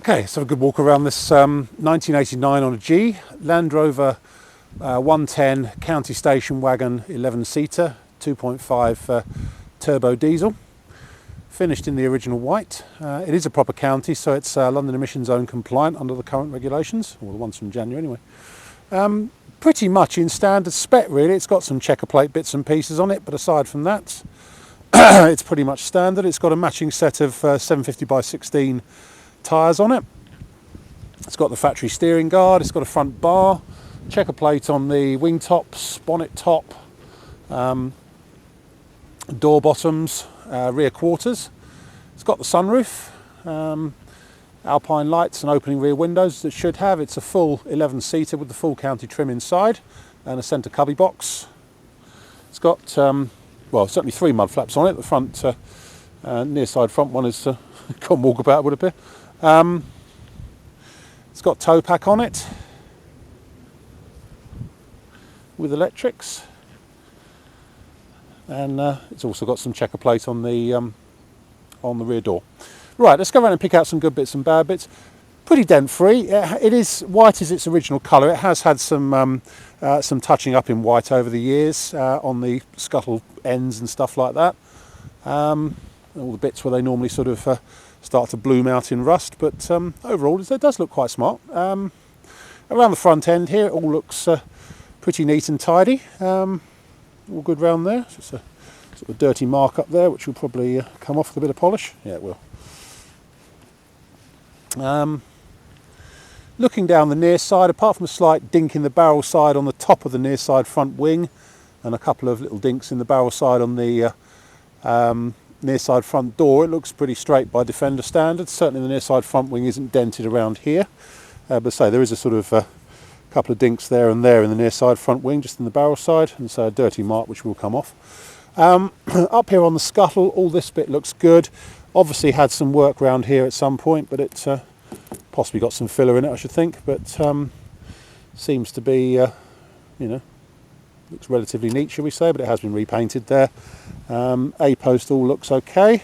Okay, let's have a good walk around this 1989 on a G Land Rover 110 county station wagon 11-seater 2.5 turbo diesel, finished in the original white. It is a proper county, so it's London Emission Zone compliant under the current regulations, or the ones from January anyway. Pretty much in standard spec really. It's got some checker plate bits and pieces on it, but aside from that it's pretty much standard. It's got a matching set of 750 by 16 tyres on it. It's got the factory steering guard, it's got a front bar, checker plate on the wing tops, bonnet top, door bottoms, rear quarters. It's got the sunroof, alpine lights and opening rear windows that should have. It's a full 11-seater with the full county trim inside and a centre cubby box. It's got well, certainly 3 mud flaps on it. The front near side front one is can't walk about, would appear. It's got tow pack on it with electrics, and it's also got some checker plate on the rear door. Right, let's go around and pick out some good bits and bad bits. Pretty dent free. It is white as its original colour. It has had some touching up in white over the years on the scuttle ends and stuff like that. All the bits where they normally sort of start to bloom out in rust, but overall it does look quite smart. Around the front end here it all looks pretty neat and tidy. All good round there. It's just a sort of dirty mark up there which will probably come off with a bit of polish. Yeah, it will. Looking down the near side, apart from a slight dink in the barrel side on the top of the near side front wing and a couple of little dinks in the barrel side on the near side front door, it looks pretty straight by Defender standards. Certainly the near side front wing isn't dented around here, but say there is a sort of couple of dinks there and there in the near side front wing, just in the barrel side, and so a dirty mark which will come off. Up here on the scuttle, all this bit looks good. Obviously had some work round here at some point, but it possibly got some filler in it, I should think, but seems to be looks relatively neat, shall we say, but it has been repainted there. A-post all looks okay.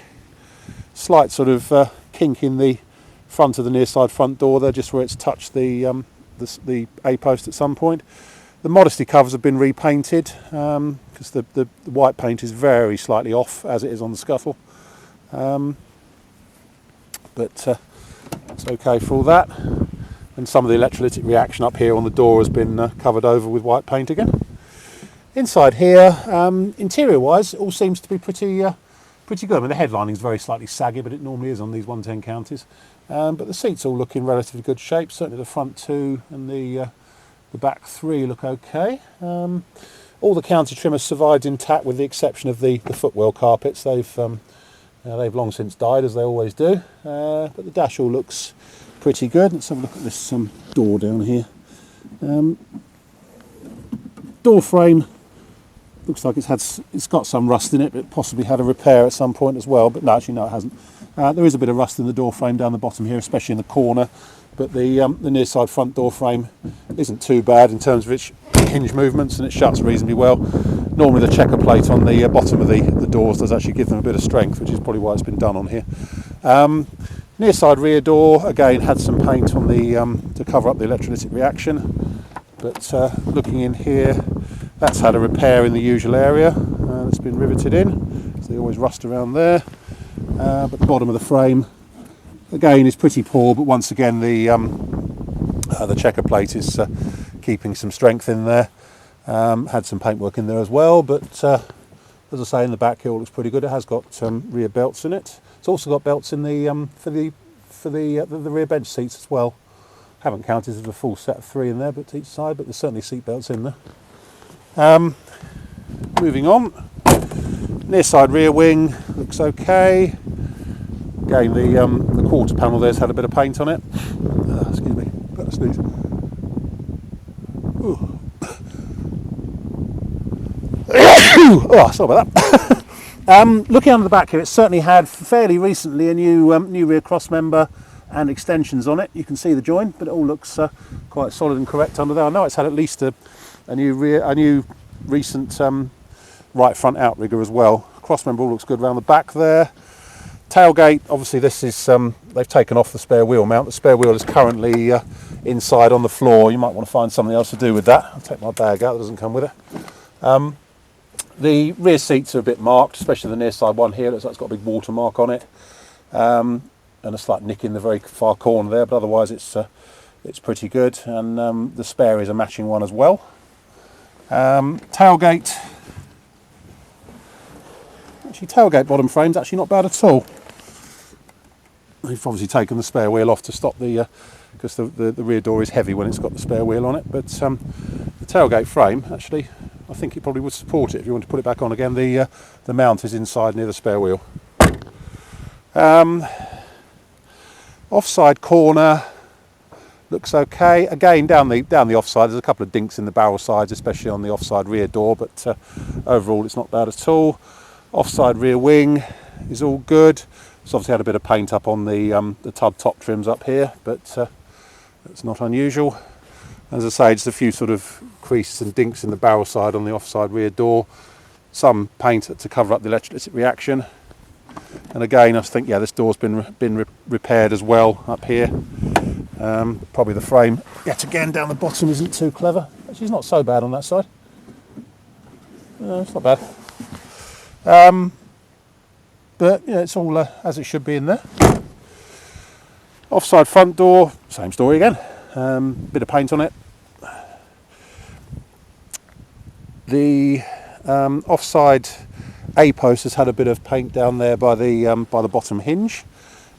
Slight sort of kink in the front of the near side front door there, just where it's touched the A-post at some point. The modesty covers have been repainted because the white paint is very slightly off as it is on the scuttle. But it's okay for all that. And some of the electrolytic reaction up here on the door has been covered over with white paint again. Inside here, interior-wise, it all seems to be pretty good. I mean, the headlining is very slightly saggy, but it normally is on these 110 counties. But the seats all look in relatively good shape. Certainly the front 2 and the back 3 look okay. All the county trim has survived intact, with the exception of the footwell carpets. They've long since died, as they always do. But the dash all looks pretty good. Let's have a look at this door down here. Door frame looks like it's got some rust in it, but it possibly had a repair at some point as well. But no, actually no, it hasn't. There is a bit of rust in the door frame down the bottom here, especially in the corner. But the near side front door frame isn't too bad in terms of its hinge movements, and it shuts reasonably well. Normally the checker plate on the bottom of the doors does actually give them a bit of strength, which is probably why it's been done on here. Near side rear door again had some paint on the to cover up the electrolytic reaction, but looking in here, that's had a repair in the usual area. It's been riveted in, so they always rust around there. But the bottom of the frame again is pretty poor, but once again the checker plate is keeping some strength in there. Had some paintwork in there as well, but as I say, in the back here it looks pretty good. It has got rear belts in it. It's also got belts in the for the rear bench seats as well. Haven't counted as a full set of 3 in there, but to each side. But there's certainly seat belts in there. Moving on, near side rear wing looks okay. Again, the quarter panel there's had a bit of paint on it. Excuse me, better sneeze. Oh, sorry about that. Looking under the back here, it's certainly had fairly recently a new rear cross member and extensions on it. You can see the join, but it all looks quite solid and correct under there. I know it's had at least a new recent right front outrigger as well. Cross member all looks good around the back there. Tailgate, obviously this is, they've taken off the spare wheel mount. The spare wheel is currently inside on the floor. You might want to find something else to do with that. I'll take my bag out, that doesn't come with it. The rear seats are a bit marked, especially the near side one here. It looks like it's got a big watermark on it. And a slight nick in the very far corner there, but otherwise it's pretty good. And the spare is a matching one as well. Tailgate. Actually, tailgate bottom frame's actually not bad at all. They've obviously taken the spare wheel off to stop the, because the rear door is heavy when it's got the spare wheel on it. But the tailgate frame, actually, I think it probably would support it if you want to put it back on again. The mount is inside near the spare wheel. Offside corner looks okay. Again, down the offside, there's a couple of dinks in the barrel sides, especially on the offside rear door, but overall it's not bad at all. Offside rear wing is all good. It's obviously had a bit of paint up on the tub top trims up here, but it's not unusual. As I say, just a few sort of creases and dinks in the barrel side on the offside rear door. Some paint to cover up the electrolytic reaction. And again, I think, yeah, this door's been repaired as well up here. Probably the frame, yet again, down the bottom isn't too clever. Actually, it's not so bad on that side. No, it's not bad. But yeah, it's all as it should be in there. Offside front door, same story again. Bit of paint on it. The offside A post has had a bit of paint down there by the bottom hinge,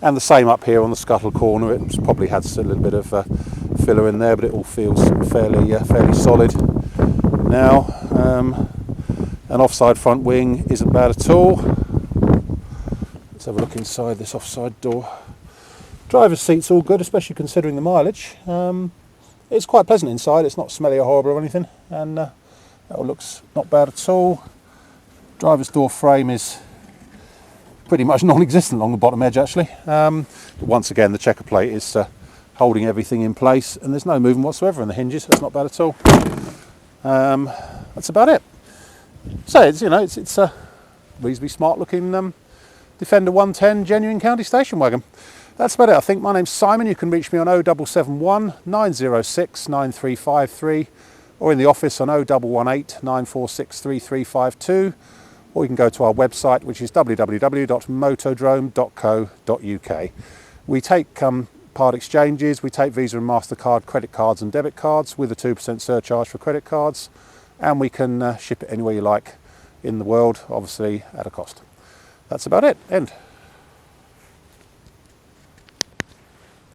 and the same up here on the scuttle corner. It's probably had a little bit of filler in there, but it all feels fairly solid now. An offside front wing isn't bad at all. Let's have a look inside this offside door. Driver's seat's all good, especially considering the mileage. It's quite pleasant inside. It's not smelly or horrible or anything, and that all looks not bad at all. Driver's door frame is pretty much non-existent along the bottom edge, actually. But once again, the checker plate is holding everything in place, and there's no movement whatsoever in the hinges. That's not bad at all. That's about it. So it's it's a reasonably smart-looking Defender 110 genuine county station wagon. That's about it, I think. My name's Simon. You can reach me on 0771 906 9353, or in the office on 0118 946 3352, or you can go to our website, which is www.motodrome.co.uk. We take part exchanges. We take Visa and MasterCard credit cards and debit cards with a 2% surcharge for credit cards, and we can ship it anywhere you like in the world, obviously at a cost. That's about it. End.